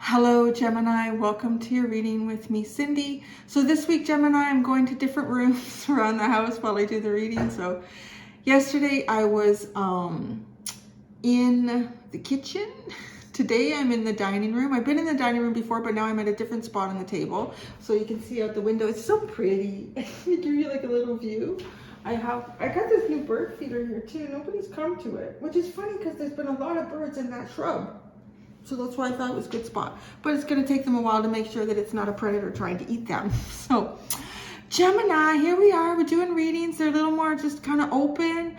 Hello Gemini, welcome to your reading with me, Cindy. So this week, Gemini, I'm going to different rooms around the house while I do the reading. So yesterday I was in the kitchen. Today I'm in the dining room. I've been in the dining room before, but now I'm at a different spot on the table. So you can see out the window. It's so pretty. I give you like a little view. I got this new bird feeder here too. Nobody's come to it, which is funny because there's been a lot of birds in that shrub. So that's why I thought it was a good spot. But it's going to take them a while to make sure that it's not a predator trying to eat them. So Gemini, here we are. We're doing readings. They're a little more just kind of open.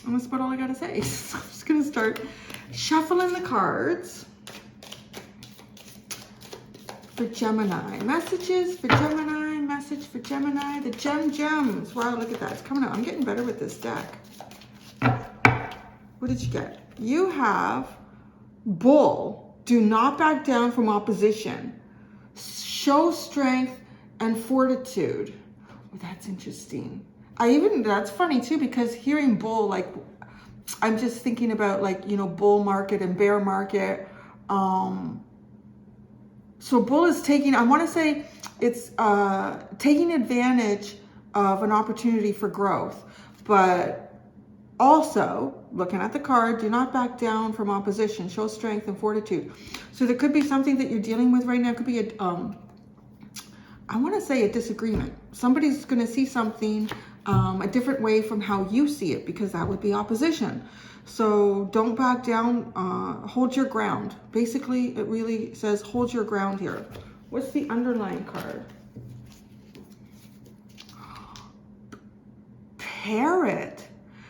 That's about all I got to say. So I'm just going to start shuffling the cards for Gemini. Messages for Gemini. Message for Gemini. The gems. Wow, look at that. It's coming out. I'm getting better with this deck. What did you get? You have Bull. Do not back down from opposition. Show strength and fortitude. Oh, that's interesting. That's funny too, because hearing bull, like, I'm just thinking about, like, you know, bull market and bear market. So bull is taking, I want to say it's taking advantage of an opportunity for growth, but also, looking at the card, do not back down from opposition. Show strength and fortitude. So there could be something that you're dealing with right now. It could be I want to say a disagreement. Somebody's going to see something a different way from how you see it, because that would be opposition. So don't back down. Hold your ground. Basically, it really says hold your ground here. What's the underlying card? Parrot.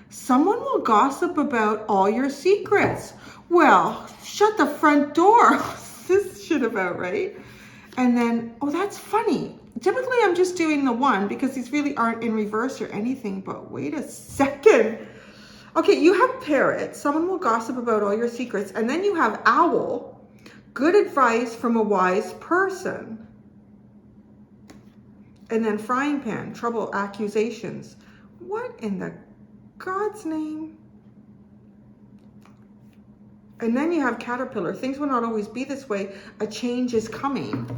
Someone will gossip about all your secrets. Well, shut the front door. This should about right. And then, oh, that's funny. Typically, I'm just doing the one because these really aren't in reverse or anything, but wait a second. Okay, you have parrot. Someone will gossip about all your secrets. And then you have owl. Good advice from a wise person. And then frying pan. Trouble, accusations. What in the God's name? And then you have caterpillar. Things will not always be this way. A change is coming.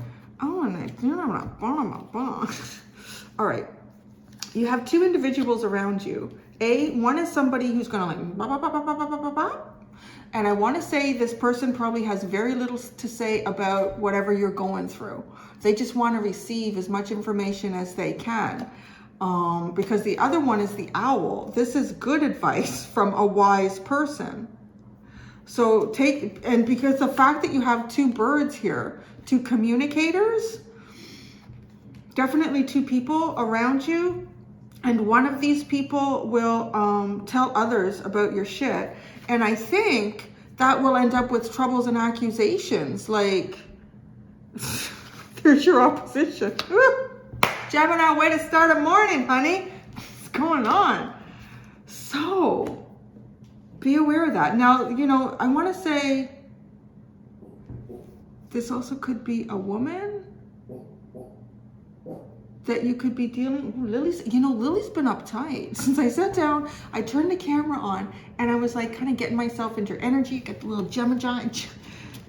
Oh, and all right. You have two individuals around you. One is somebody who's going to like bah, bah, bah, bah, bah, bah, bah, bah. And I want to say this person probably has very little to say about whatever you're going through. They just want to receive as much information as they can. Because the other one is the owl. This is good advice from a wise person. So because the fact that you have two birds here, two communicators, definitely two people around you, and one of these people will tell others about your shit. And I think that will end up with troubles and accusations. Like, there's your opposition. Gemini, way to start a morning, honey. What's going on? So, be aware of that. Now, you know, I want to say this also could be a woman that you could be dealing. Lily's been uptight. Since I sat down, I turned the camera on, and I was like kind of getting myself into her energy. Get the little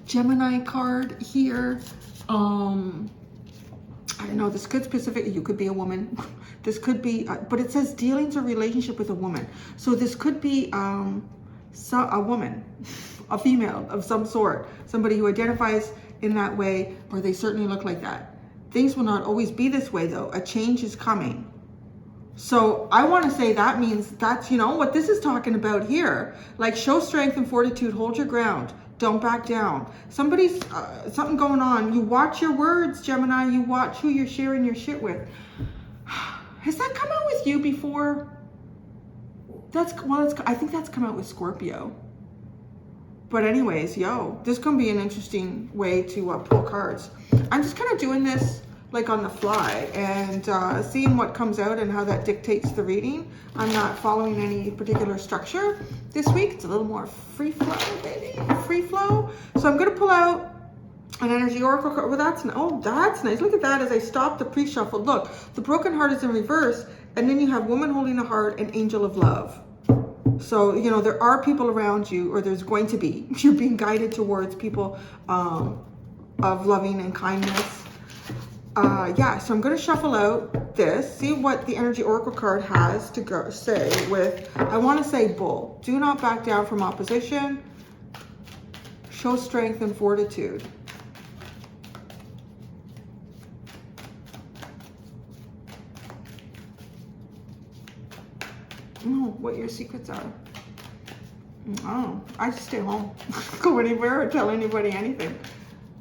Gemini card here. I don't know, this could you could be a woman. This could be, but it says dealings or relationship with a woman. So this could be a woman, a female of some sort, somebody who identifies in that way, or they certainly look like that. Things will not always be this way though. A change is coming. So I want to say that means that's, you know, what this is talking about here. Like, show strength and fortitude, hold your ground. Don't back down. Somebody's, something going on. You watch your words, Gemini. You watch who you're sharing your shit with. Has that come out with you before? I think that's come out with Scorpio. But anyways, this is going to be an interesting way to pull cards. I'm just kind of doing this like on the fly and seeing what comes out and how that dictates the reading. I'm not following any particular structure this week. It's a little more free flow, baby, free flow. So I'm going to pull out an energy oracle card. Well, that's nice. Look at that as I stop the pre-shuffle. Look, the broken heart is in reverse And then you have woman holding a heart and angel of love. So, you know, there are people around you, or there's going to be. You're being guided towards people of loving and kindness. Yeah, so I'm going to shuffle out this, see what the energy oracle card has to say with, I want to say bull. Do not back down from opposition. Show strength and fortitude. Oh, what your secrets are. Oh, I just stay home. Go anywhere or tell anybody anything.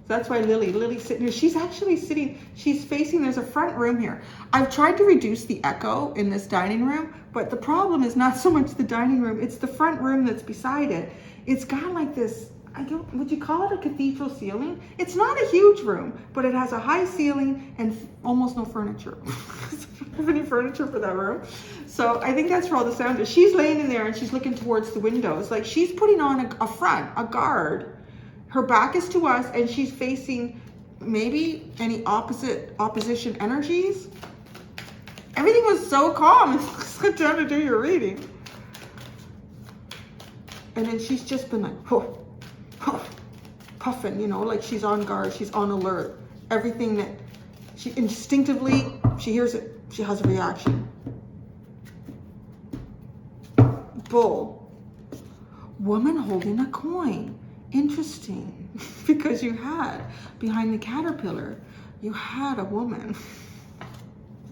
That's why Lily's sitting here. She's actually sitting, she's facing, there's a front room here. I've tried to reduce the echo in this dining room, but the problem is not so much the dining room, it's the front room that's beside it. It's got like this, would you call it a cathedral ceiling? It's not a huge room, but it has a high ceiling and almost no furniture. I don't have any furniture for that room. So I think that's where all the sound is. She's laying in there and she's looking towards the windows. Like she's putting on a front, a guard. Her back is to us and she's facing maybe any opposition energies. Everything was so calm. It's good time to do your reading. And then she's just been like, oh, puffing, you know, like she's on guard, she's on alert. Everything that she instinctively, she hears it, she has a reaction. Bull. Woman holding a coin. Interesting. Because you had, behind the caterpillar, you had a woman.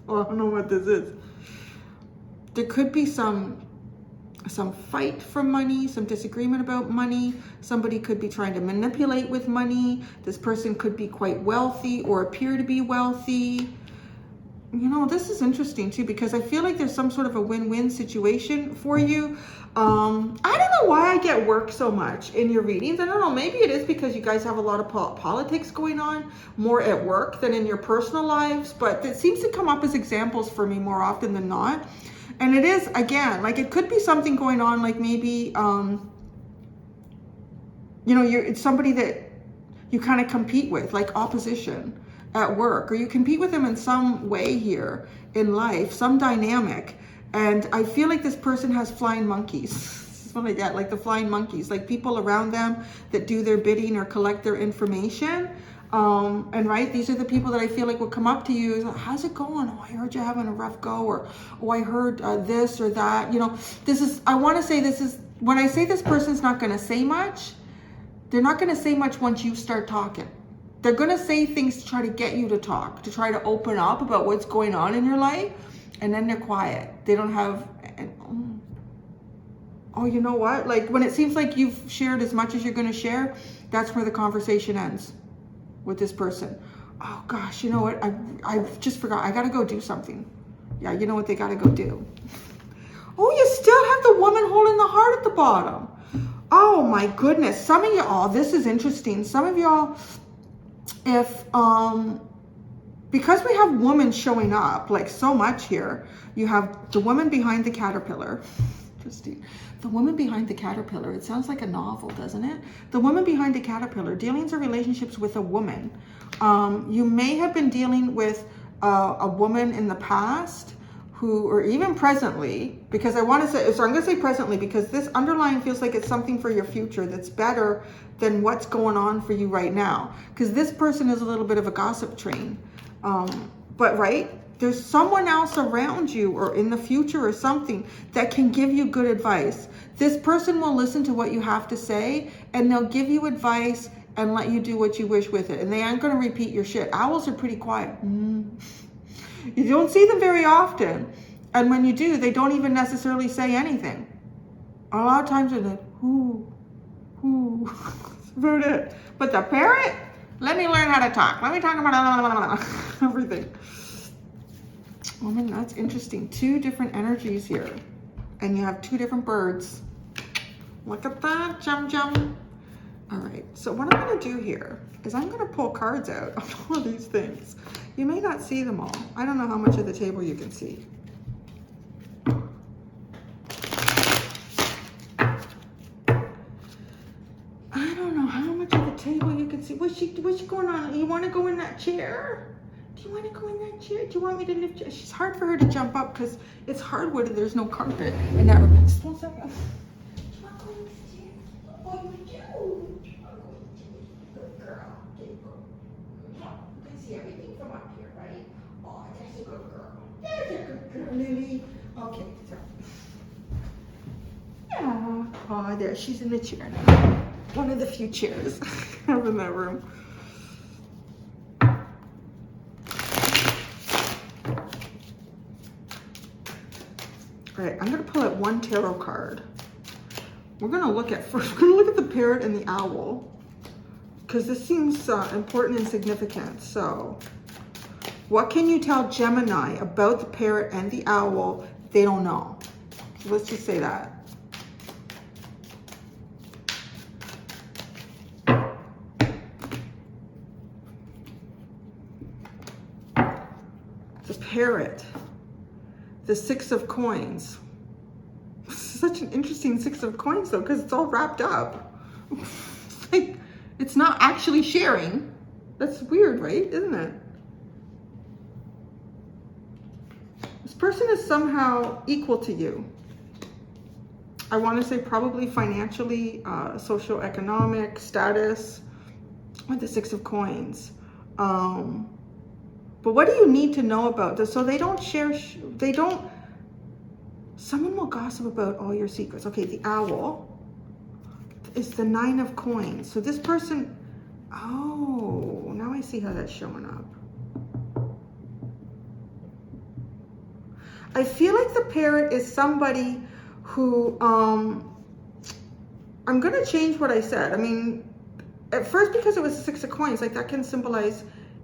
Well, I don't know what this is. There could be some fight for money, some disagreement about money. Somebody could be trying to manipulate with money. This person could be quite wealthy or appear to be wealthy. You know, this is interesting too, because I feel like there's some sort of a win-win situation for you. I don't know why I get work so much in your readings. I don't know, maybe it is because you guys have a lot of politics going on more at work than in your personal lives, but it seems to come up as examples for me more often than not. And it is, again, like it could be something going on, like maybe, you know, it's somebody that you kind of compete with, like opposition at work, or you compete with them in some way here in life, some dynamic. And I feel like this person has flying monkeys. This is what I get, like the flying monkeys, like people around them that do their bidding or collect their information. And right, these are the people that I feel like will come up to you. Like, how's it going? Oh, I heard you're having a rough go, or oh, I heard this or that. You know, this is, I want to say this is, when I say this person's not going to say much, they're not going to say much once you start talking. They're going to say things to try to get you to talk, to try to open up about what's going on in your life. And then they're quiet. They don't have, oh, you know what? Like when it seems like you've shared as much as you're going to share, that's where the conversation ends with this person. Oh gosh, you know what? I just forgot. I got to go do something. Yeah, you know what they got to go do. Oh, you still have the woman holding the heart at the bottom. Oh my goodness. Some of y'all, this is interesting. Some of y'all, if, because we have women showing up like so much here, you have the woman behind the caterpillar. Interesting. The woman behind the caterpillar. It sounds like a novel, doesn't it? The woman behind the caterpillar. Dealings or relationships with a woman. You may have been dealing with a woman in the past who, or even presently, because I want to say, so I'm going to say presently because this underlying feels like it's something for your future that's better than what's going on for you right now. Because this person is a little bit of a gossip train. But right, there's someone else around you or in the future or something that can give you good advice. This person will listen to what you have to say and they'll give you advice and let you do what you wish with it. And they aren't going to repeat your shit. Owls are pretty quiet. You don't see them very often. And when you do, they don't even necessarily say anything. A lot of times they're like, whoo. That's about it. But the parrot, let me learn how to talk. Let me talk about everything. Woman, that's interesting. Two different energies here. And you have two different birds. Look at that, Jum. All right, so what I'm gonna do here is I'm gonna pull cards out of all of these things. You may not see them all. I don't know how much of the table you can see. I don't know how much of the table you can see. What's she going on? You wanna go in that chair? Do you want to go in that chair? Do you want me to lift you? It's hard for her to jump up because it's hardwood and there's no carpet. And now, just 1 second. Do you want to go in this chair? Oh, you do. Good girl. There you go. You can see everything from up here, right? Oh, that's a good girl. There's a good girl, Lily. Okay, so. Yeah. Oh, there. She's in the chair now. One of the few chairs I have in that room. All right, I'm gonna pull out 1 tarot card. We're gonna look at the parrot and the owl, because this seems important and significant. So, what can you tell Gemini about the parrot and the owl they don't know? So let's just say that. The parrot. The 6 of coins. Such an interesting 6 of coins though, because it's all wrapped up. Like, it's not actually sharing. That's weird, right? Isn't it? This person is somehow equal to you. I want to say probably financially, socioeconomic status with the 6 of coins. But what do you need to know about this? So they don't share, someone will gossip about all your secrets. Okay, the owl is the 9 of coins. So this person, oh, now I see how that's showing up. I feel like the parrot is somebody who, I'm going to change what I said. I mean, at first because it was 6 of coins, like that can symbolize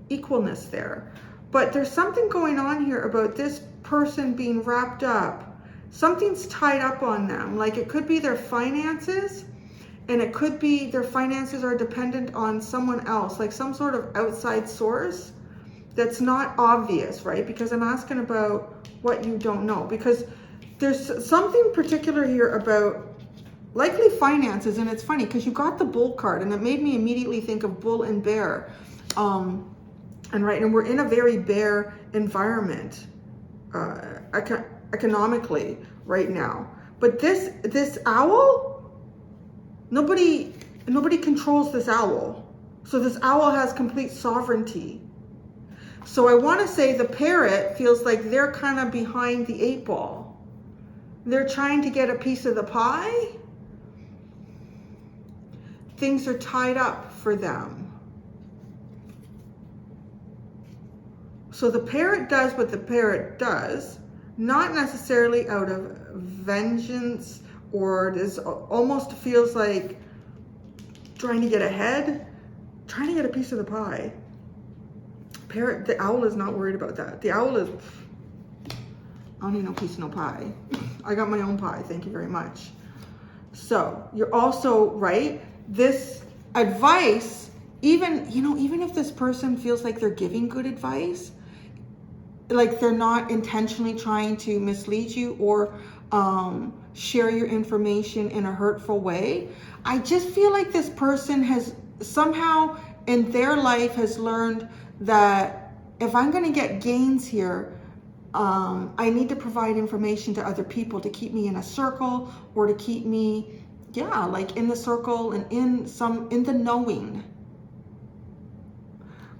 equalness there. But there's something going on here about this person being wrapped up. Something's tied up on them. Like it could be their finances, and it could be their finances are dependent on someone else, like some sort of outside source that's not obvious, right? Because I'm asking about what you don't know. Because there's something particular here about likely finances, and it's funny because you got the bull card, and it made me immediately think of bull and bear. And we're in a very bare environment economically right now. But this owl, nobody controls this owl. So this owl has complete sovereignty. So I want to say the parrot feels like they're kind of behind the 8 ball. They're trying to get a piece of the pie. Things are tied up for them. So the parrot does what the parrot does, not necessarily out of vengeance, or this almost feels like trying to get ahead, trying to get a piece of the pie. The owl is not worried about that. The owl is, I don't need no piece of no pie. I got my own pie, thank you very much. So you're also right. This advice, even if this person feels like they're giving good advice, like they're not intentionally trying to mislead you or share your information in a hurtful way, I just feel like this person has somehow in their life has learned that if I'm going to get gains here, I need to provide information to other people to keep me in a circle, or to keep me, like in the circle and in the knowing,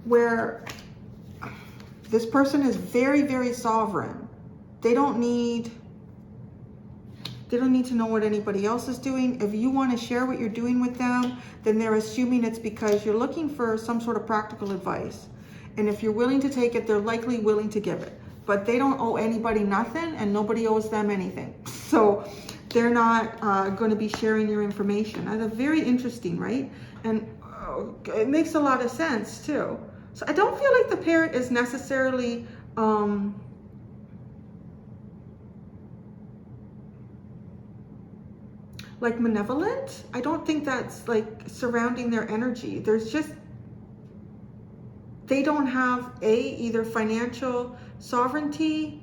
where this person is very, very sovereign. They don't need to know what anybody else is doing. If you want to share what you're doing with them, then they're assuming it's because you're looking for some sort of practical advice. And if you're willing to take it, they're likely willing to give it. But they don't owe anybody nothing, and nobody owes them anything. So they're not going to be sharing your information. That's very interesting, right? And it makes a lot of sense too. So I don't feel like the parrot is necessarily like malevolent. I don't think that's like surrounding their energy. There's just, they don't have either financial sovereignty.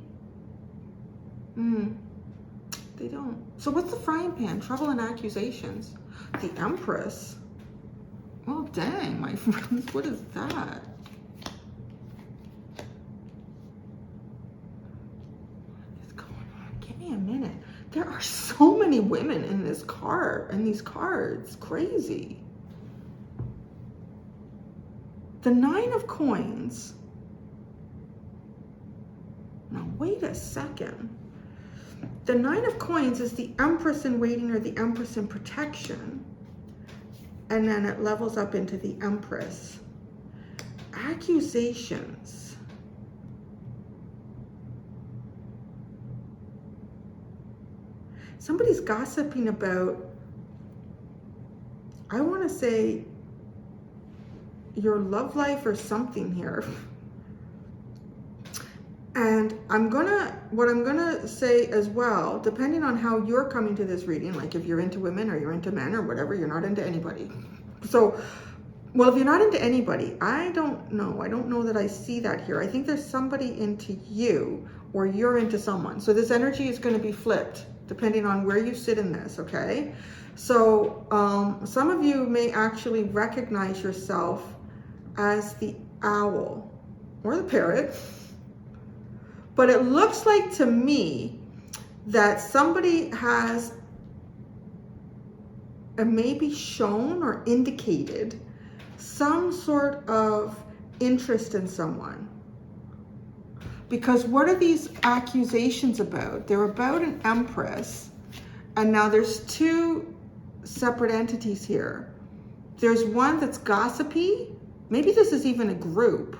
They don't. So what's the frying pan? Trouble and accusations. The Empress. Well, dang, my friends, what is that? Give me a minute. There are so many women in this card, in these cards. Crazy. The 9 of Coins. Now, wait a second. The 9 of Coins is the Empress in Waiting or the Empress in Protection. And then it levels up into the Empress. Accusations. Somebody's gossiping about, I want to say, your love life or something here. And what I'm gonna say as well, depending on how you're coming to this reading, like if you're into women or you're into men or whatever, you're not into anybody. So, well, if you're not into anybody, I don't know that I see that here. I think there's somebody into you or you're into someone. So this energy is going to be flipped depending on where you sit in this, okay? So some of you may actually recognize yourself as the owl or the parrot. But it looks like to me that somebody has maybe shown or indicated some sort of interest in someone. Because what are these accusations about? They're about an Empress. And now there's 2 separate entities here. There's one that's gossipy. Maybe this is even a group,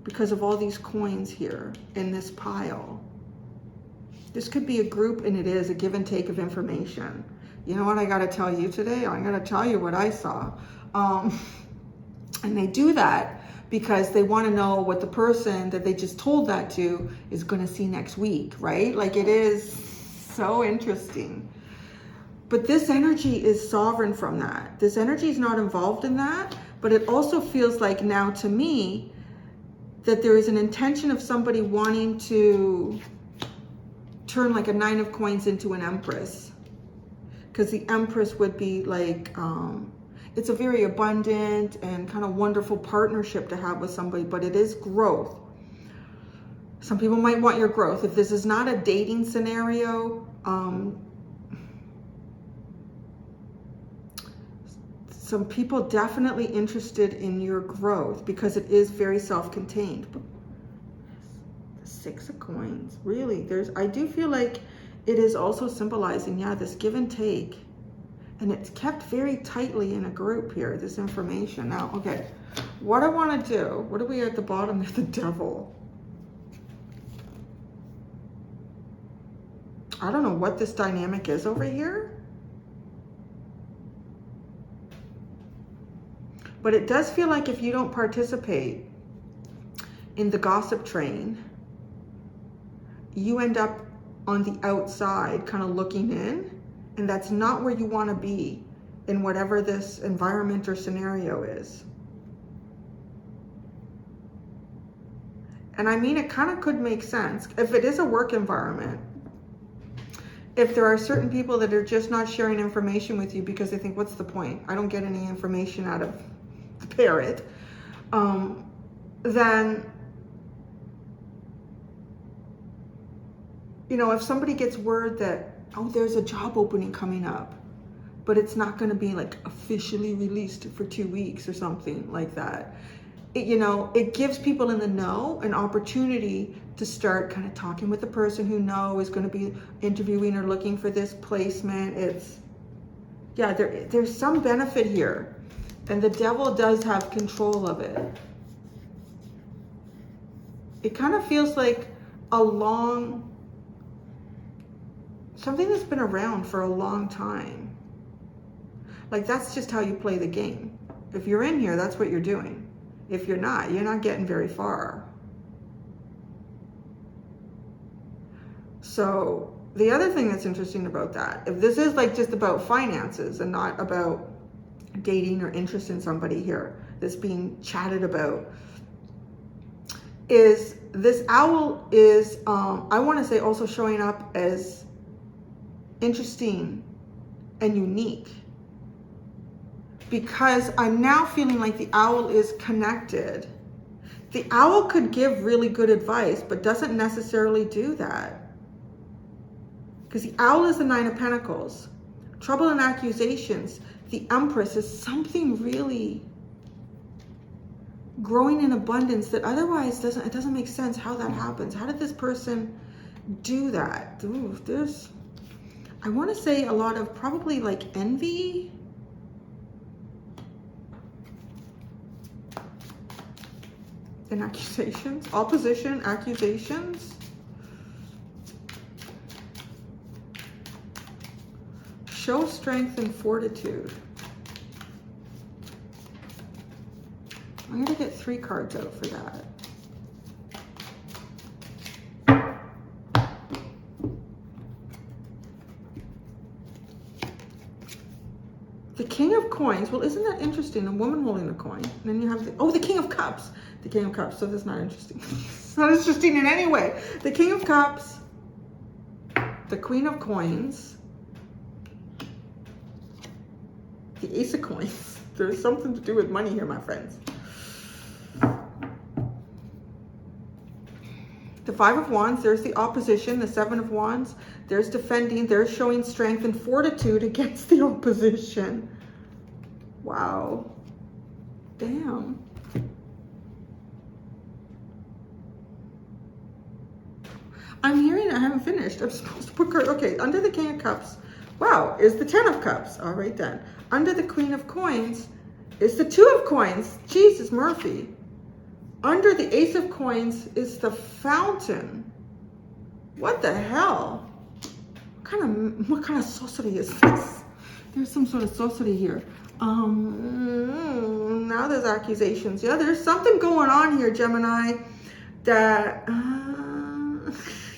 because of all these coins here in this pile. This could be a group, and it is a give and take of information. You know what I gotta tell you today? I gotta tell you what I saw. And they do that because they wanna know what the person that they just told that to is gonna see next week, right? Like, it is so interesting. But this energy is sovereign from that. This energy is not involved in that, but it also feels like now to me, that there is an intention of somebody wanting to turn like a 9 of Coins into an Empress. Because the Empress would be like, it's a very abundant and kind of wonderful partnership to have with somebody, but it is growth. Some people might want your growth. If this is not a dating scenario, some people definitely interested in your growth because it is very self-contained. The 6 of Coins, really, I do feel like it is also symbolizing, yeah, this give and take. And it's kept very tightly in a group here, this information. Now, okay, what I want to do, what are we at the bottom? There's the Devil. I don't know what this dynamic is over here. But it does feel like if you don't participate in the gossip train, you end up on the outside kind of looking in, and that's not where you want to be in whatever this environment or scenario is. And I mean, it kind of could make sense. If it is a work environment, if there are certain people that are just not sharing information with you because they think, what's the point? I don't get any information out of the parrot, then, you know, if somebody gets word that, oh, there's a job opening coming up, but it's not going to be like officially released for 2 weeks or something like that, you know, it gives people in the know an opportunity to start kind of talking with the person who is going to be interviewing or looking for this placement. It's, yeah, there's some benefit here. And the Devil does have control of it. It kind of feels like something that's been around for a long time. Like, that's just how you play the game. If you're in here, that's what you're doing. If you're not getting very far. So the other thing that's interesting about that, if this is like just about finances and not about dating or interest in somebody here that's being chatted about, is this owl is, I want to say, also showing up as interesting and unique, because I'm now feeling like the owl is connected. The owl could give really good advice, but doesn't necessarily do that. Because the owl is the 9 of Pentacles. Trouble and accusations. The Empress is something really growing in abundance that otherwise it doesn't make sense how that happens. How did this person do that? Ooh, I want to say a lot of probably like envy. And accusations, opposition, accusations. Show strength and fortitude. I'm going to get 3 cards out for that. The King of Coins. Well, isn't that interesting? A woman holding a coin. And then you have the King of Cups. The King of Cups. So that's not interesting. It's not interesting in any way. The King of Cups. The Queen of Coins. The Ace of Coins. There's something to do with money here, my friends. The 5 of Wands, there's the opposition. The 7 of Wands, there's defending. There's showing strength and fortitude against the opposition. Wow. Damn. I'm hearing, I haven't finished. I'm supposed to put cards. Okay, under the King of Cups, wow, is the 10 of Cups. All right then. Under the Queen of Coins is the 2 of Coins. Jesus, Murphy. Under the Ace of Coins is the Fountain. What the hell? What kind of sorcery is this? There's some sort of sorcery here. Now there's accusations. Yeah, there's something going on here, Gemini, that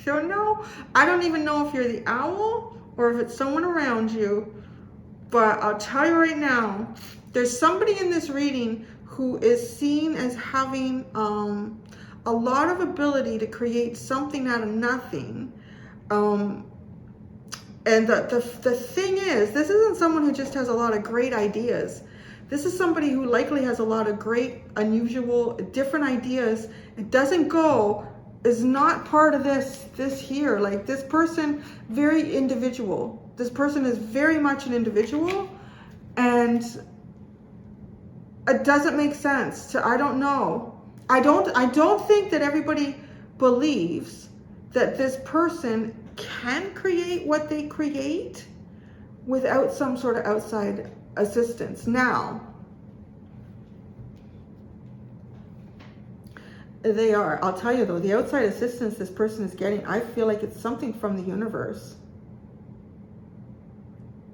don't know. I don't even know if you're the owl or if it's someone around you, but I'll tell you right now, there's somebody in this reading who is seen as having a lot of ability to create something out of nothing. And the thing is, this isn't someone who just has a lot of great ideas. This is somebody who likely has a lot of great, unusual, different ideas. It doesn't go, is not part of this here. Like this person, very individual. This person is very much an individual, and it doesn't make sense to, I don't know. I don't think that everybody believes that this person can create what they create without some sort of outside assistance. Now, they are. I'll tell you though, the outside assistance this person is getting, I feel like it's something from the universe.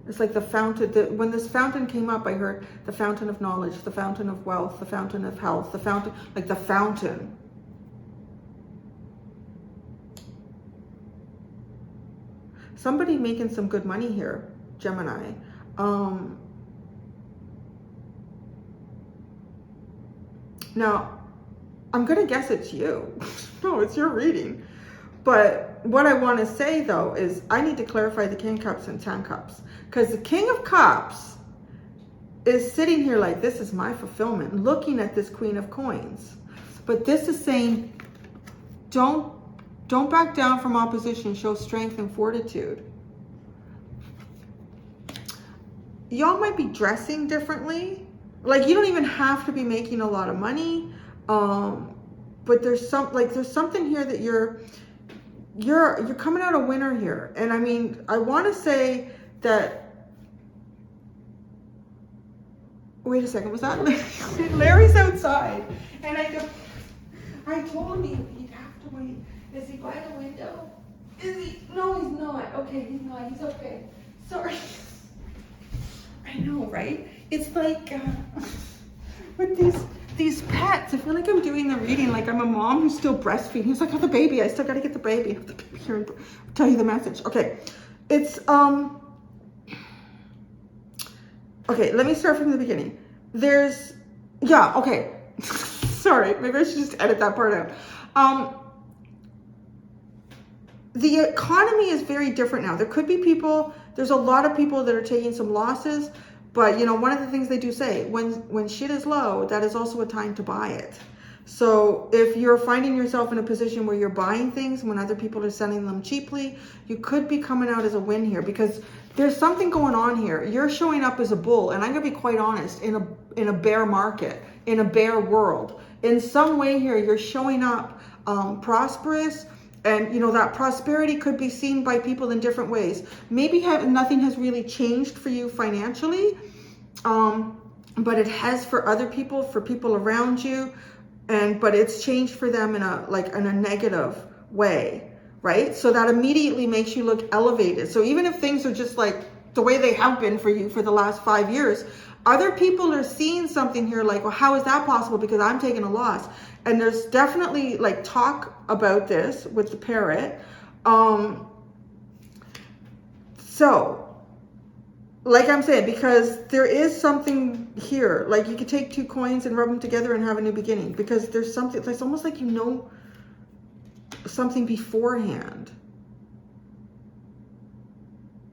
It's like the fountain, when this fountain came up, I heard the fountain of knowledge, the fountain of wealth, the fountain of health, the fountain, like the fountain. Somebody making some good money here, Gemini. Now, I'm going to guess it's you. No, it's your reading. But what I want to say, though, is I need to clarify the King of Cups and 10 Cups. Because the King of Cups is sitting here like, this is my fulfillment, looking at this Queen of Coins. But this is saying, don't back down from opposition. Show strength and fortitude. Y'all might be dressing differently. Like, you don't even have to be making a lot of money. But there's something here that you're coming out a winner here. And I mean, I want to say that, wait a second, was that Larry? Larry's outside. And I told him he'd have to wait. Is he by the window? Is he? No, he's not. Okay, he's not. He's okay. Sorry. I know, right? It's like with these pets, I feel like I'm doing the reading like I'm a mom who's still breastfeeding. He's like, oh, the baby, I still got to get the baby. I have the baby here and tell you the message. Okay, it's okay, let me start from the beginning. Okay. Sorry, maybe I should just edit that part out. The economy is very different now. There could be people, there's a lot of people that are taking some losses, but you know, one of the things they do say, when shit is low, that is also a time to buy it. So if you're finding yourself in a position where you're buying things when other people are selling them cheaply, you could be coming out as a win here, because there's something going on here. You're showing up as a bull, and I'm gonna be quite honest, in a bear market, in a bear world. In some way here, you're showing up prosperous, and you know that prosperity could be seen by people in different ways. Maybe nothing has really changed for you financially, but it has for other people, for people around you. But it's changed for them in a negative way, right? So that immediately makes you look elevated. So even if things are just like the way they have been for you for the last 5 years, other people are seeing something here like, well, how is that possible? Because I'm taking a loss. And there's definitely like talk about this with the parrot. So like I'm saying, because there is something here, like you could take 2 coins and rub them together and have a new beginning, because there's something, it's almost like you know something beforehand.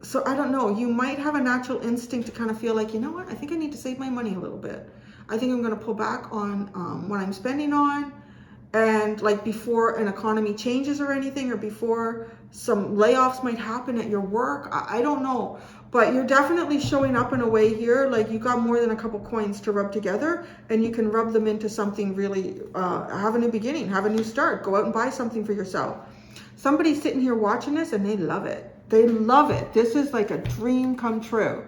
So I don't know, you might have a natural instinct to kind of feel like, you know what, I think I need to save my money a little bit. I think I'm going to pull back on what I'm spending on, and like before an economy changes or anything, or before some layoffs might happen at your work. I don't know. But you're definitely showing up in a way here, like you got more than a couple coins to rub together, and you can rub them into something really, have a new beginning, have a new start, go out and buy something for yourself. Somebody's sitting here watching this and they love it. They love it. This is like a dream come true.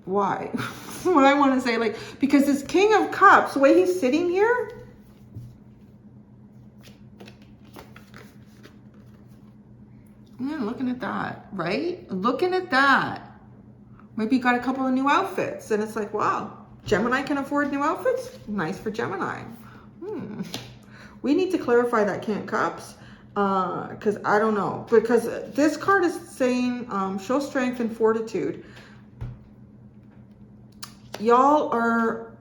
Why? That's what I want to say. Like, because this King of Cups, the way he's sitting here, yeah, looking at that, right? Looking at that. Maybe you got a couple of new outfits, and it's like, wow, Gemini can afford new outfits? Nice for Gemini. We need to clarify that King of Cups, because I don't know. Because this card is saying, show strength and fortitude. Y'all are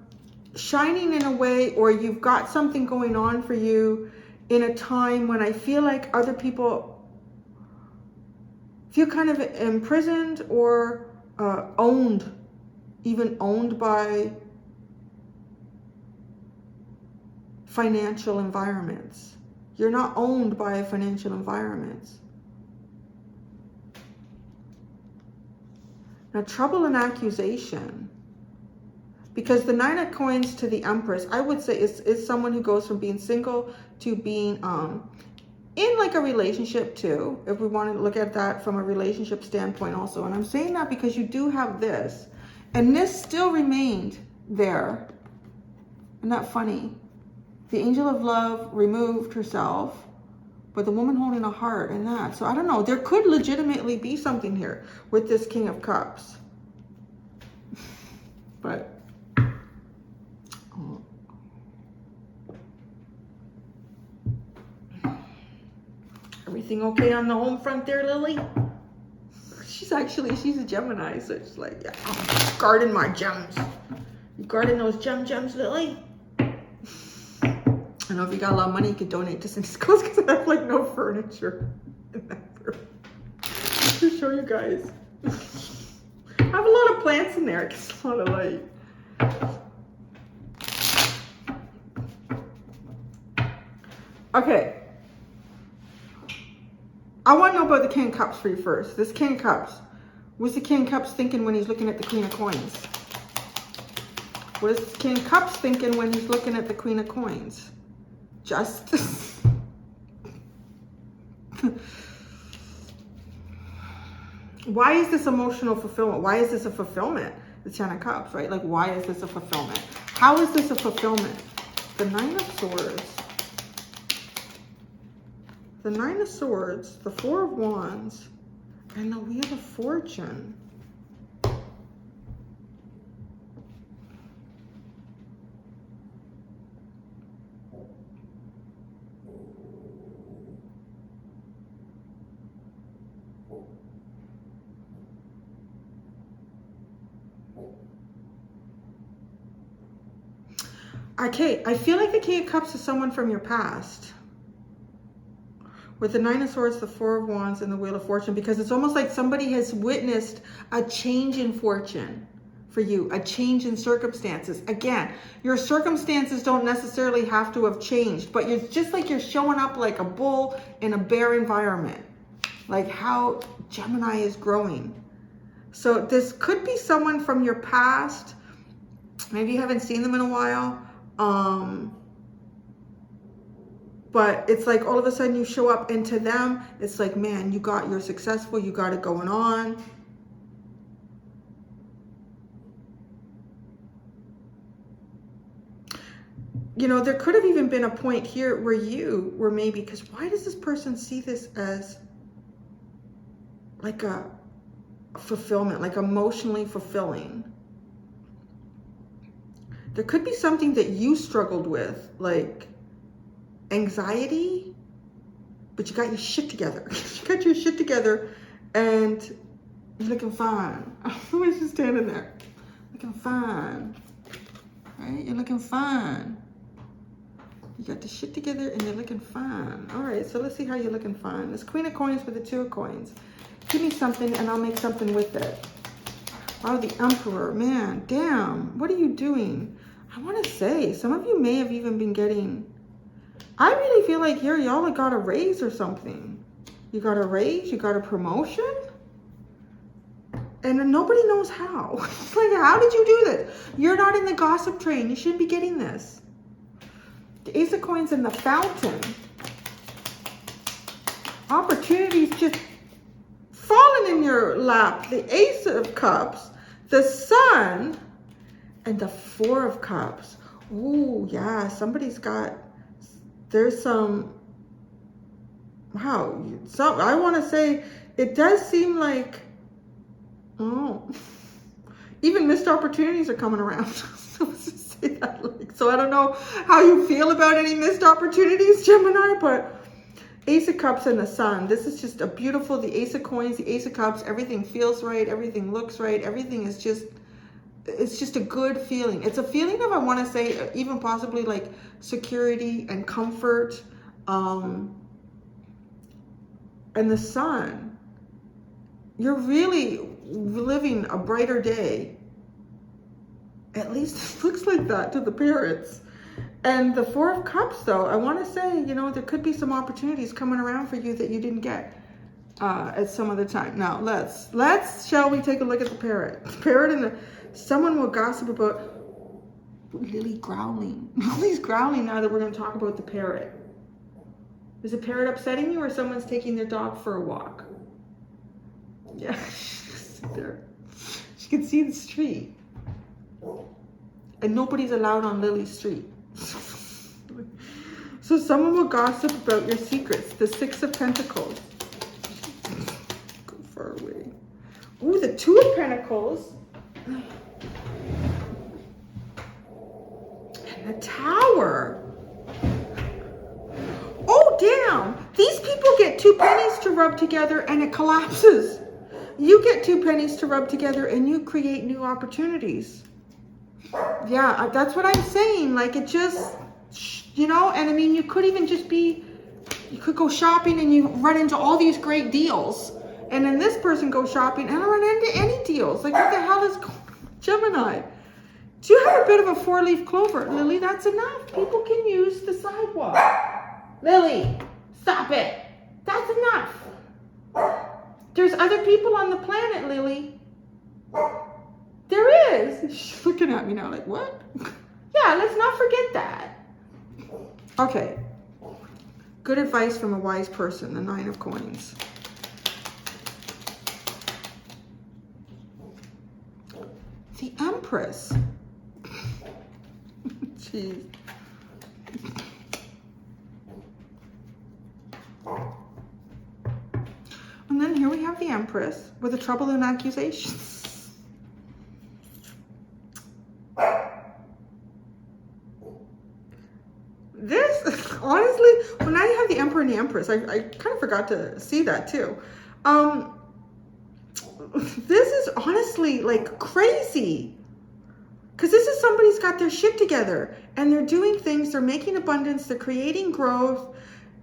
shining in a way, or you've got something going on for you in a time when I feel like other people feel kind of imprisoned or owned, even owned by financial environments. You're not owned by financial environments. Now, trouble and accusation. Because the 9 of coins to the Empress, I would say is someone who goes from being single to being in like a relationship too, if we want to look at that from a relationship standpoint also. And I'm saying that because you do have this, and this still remained there. Isn't that funny? The angel of love removed herself, but the woman holding a heart and that. So I don't know, there could legitimately be something here with this King of Cups. But everything okay on the home front there, Lily? She's a Gemini, so she's like, yeah, I'm guarding my gems. You guarding those gems, Lily? I know if you got a lot of money, you could donate to Cindy's Clothes, because I have like no furniture in that room to show you guys. I have a lot of plants in there. It gets a lot of light. Okay. I want to know about the King of Cups for you first. This King of Cups. What's the King of Cups thinking when he's looking at the Queen of Coins? What is the King of Cups thinking when he's looking at the Queen of Coins? Justice. Why is this emotional fulfillment? Why is this a fulfillment? The 10 of Cups, right? Like, why is this a fulfillment? How is this a fulfillment? The 9 of Swords. The 9 of Swords, the 4 of Wands, and the Wheel of Fortune. Okay, I feel like the King of Cups is someone from your past. With the 9 of Swords, the 4 of Wands, and the Wheel of Fortune, because it's almost like somebody has witnessed a change in fortune. for you, a change in circumstances. Again, your circumstances don't necessarily have to have changed, but you're just like you're showing up like a bull in a bear environment, like how Gemini is growing. So this could be someone from your past. Maybe you haven't seen them in a while. But it's like all of a sudden you show up, and to them, it's like, man, you're successful, you got it going on. You know, there could have even been a point here where you were maybe, because why does this person see this as like a fulfillment, like emotionally fulfilling? There could be something that you struggled with, like anxiety, but you got your shit together. You got your shit together and you're looking fine. Somebody's just standing there looking fine, right? You're looking fine. You got the shit together and you're looking fine. All right, so let's see how you're looking fine. This Queen of Coins with the Two of Coins. Give me something and I'll make something with it. Oh, the Emperor. Man, damn. What are you doing? I want to say, some of you may have even been getting... I really feel like here y'all got a raise or something. You got a raise? You got a promotion? And nobody knows how. It's like, how did you do this? You're not in the gossip train. You shouldn't be getting this. The Ace of Coins and the Fountain. Opportunities just falling in your lap. The Ace of Cups, the Sun, and the Four of Cups. Ooh, yeah, somebody's got, there's some, wow, I want to say, it does seem like, oh, even missed opportunities are coming around. So I don't know how you feel about any missed opportunities, Gemini, but Ace of Cups and the Sun. This is just a beautiful, the Ace of Coins, the Ace of Cups, everything feels right, everything looks right, everything is just, it's just a good feeling. It's a feeling of, I want to say, even possibly like security and comfort. And the Sun, you're really living a brighter day. At least it looks like that to the parrots. And the Four of Cups, though, I want to say, you know, there could be some opportunities coming around for you that you didn't get at some other time. Now, shall we take a look at the parrot? The parrot and someone will gossip about Lily growling. Lily's growling now that we're going to talk about the parrot. Is the parrot upsetting you, or someone's taking their dog for a walk? Yeah, she's there. She can see the street. And nobody's allowed on Lily's street. So someone will gossip about your secrets. The Six of Pentacles. Go far away. Ooh, the Two of Pentacles. And the Tower. Oh, damn. These people get two pennies to rub together and it collapses. You get two pennies to rub together and you create new opportunities. Yeah, that's what I'm saying. Like, it just, you know, and I mean, you could even just be, you could go shopping and you run into all these great deals. And then this person goes shopping and run into any deals. Like, what the hell is Gemini? Do you have a bit of a four-leaf clover? Lily, that's enough. People can use the sidewalk. Lily, stop it. That's enough. There's other people on the planet, Lily. There is. She's looking at me now like, what? Yeah, let's not forget that. Okay. Good advice from a wise person, the Nine of Coins. The Empress. Jeez. And then here we have the Empress with the trouble and accusations. This, honestly, when I have the Emperor and the Empress, I kind of forgot to see that too. This is honestly like crazy. Because this is somebody's got their shit together and they're doing things, they're making abundance, they're creating growth.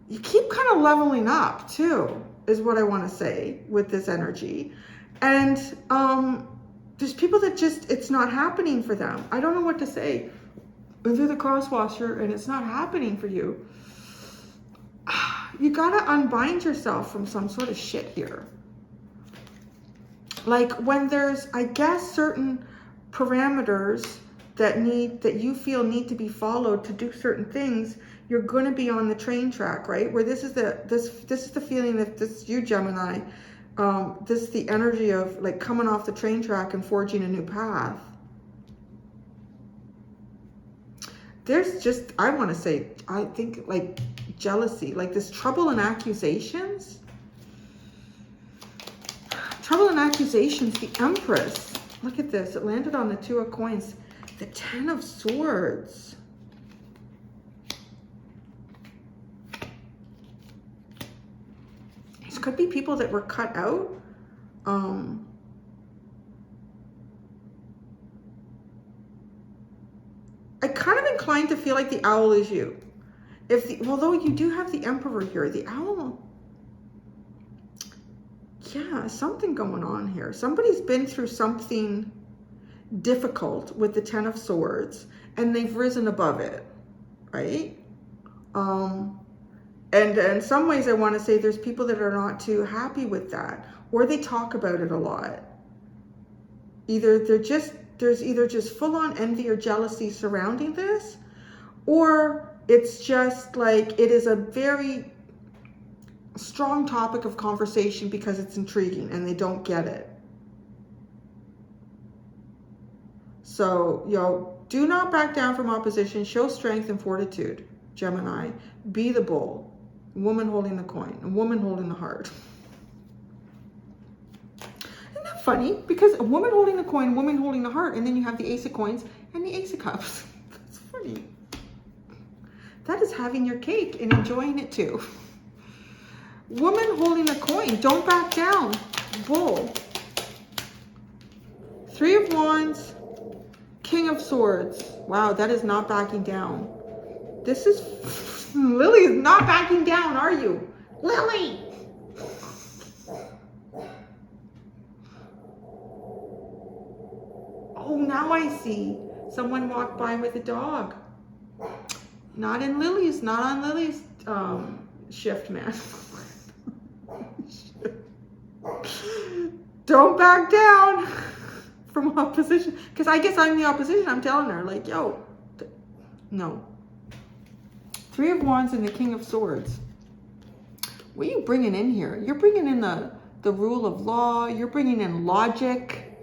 You keep kind of leveling up too, is what I want to say with this energy. And there's people that just, it's not happening for them. I don't know what to say. If you're the crosswasher and it's not happening for you, you gotta unbind yourself from some sort of shit here. Like when there's, I guess, certain parameters that you feel need to be followed to do certain things, you're going to be on the train track, right? Where this is the feeling that this, you Gemini, this is the energy of like coming off the train track and forging a new path. There's just, I want to say, I think like jealousy, like this trouble and accusations. Trouble and accusations, the Empress. Look at this, it landed on the 2 of coins. The 10 of Swords. These could be people that were cut out. I'm kind of inclined to feel like the Owl is you. Although you do have the Emperor here, the Owl. Yeah, something going on here. Somebody's been through something difficult with the 10 of Swords and they've risen above it, right? And in some ways I want to say there's people that are not too happy with that, or they talk about it a lot. There's either just full-on envy or jealousy surrounding this, or it's just like it is a very strong topic of conversation because it's intriguing and they don't get it. So, do not back down from opposition. Show strength and fortitude, Gemini. Be the bull. Woman holding the coin. A woman holding the heart. Isn't that funny? Because a woman holding the coin, woman holding the heart, and then you have the Ace of Coins and the Ace of Cups. That's funny. That is having your cake and enjoying it too. Woman holding the coin. Don't back down. Bull. 3 of Wands. King of Swords. Wow, that is not backing down. This is... Lily is not backing down, are you? Lily! Oh, now I see. Someone walked by with a dog. Not on Lily's shift, man. Don't back down from opposition. Because I guess I'm the opposition. I'm telling her, like, yo, no. 3 of Wands and the King of Swords. What are you bringing in here? You're bringing in the rule of law. You're bringing in logic.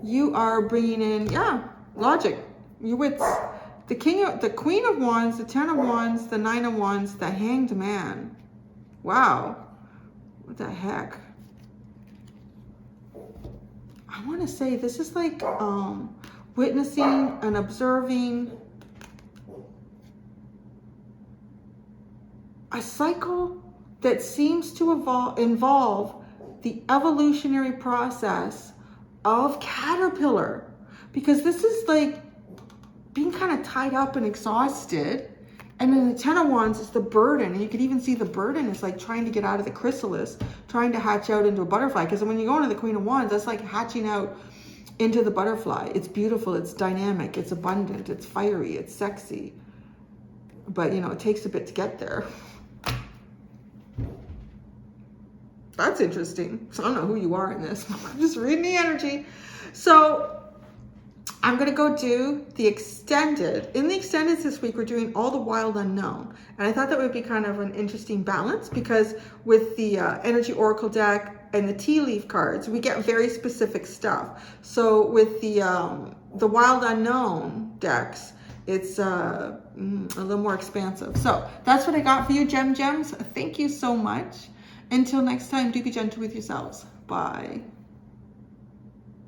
You are bringing in, yeah, logic. Your wits. The Queen of Wands, the 10 of Wands, the 9 of Wands, the Hanged Man. Wow. What the heck? I want to say this is like witnessing and observing a cycle that seems to involve the evolutionary process of caterpillar, because this is like being kind of tied up and exhausted. And then the 10 of Wands is the burden, and you could even see the burden is like trying to get out of the chrysalis, trying to hatch out into a butterfly. Because when you go into the Queen of Wands, that's like hatching out into the butterfly. It's beautiful, it's dynamic, it's abundant, it's fiery, it's sexy. But it takes a bit to get there. That's interesting. So I don't know who you are in this. I'm just reading the energy. So I'm going to go do the extended. In the extended this week, we're doing all the wild unknown. And I thought that would be kind of an interesting balance, because with the energy oracle deck and the tea leaf cards, we get very specific stuff. So with the wild unknown decks, it's a little more expansive. So that's what I got for you, Gems. Thank you so much. Until next time, do be gentle with yourselves. Bye.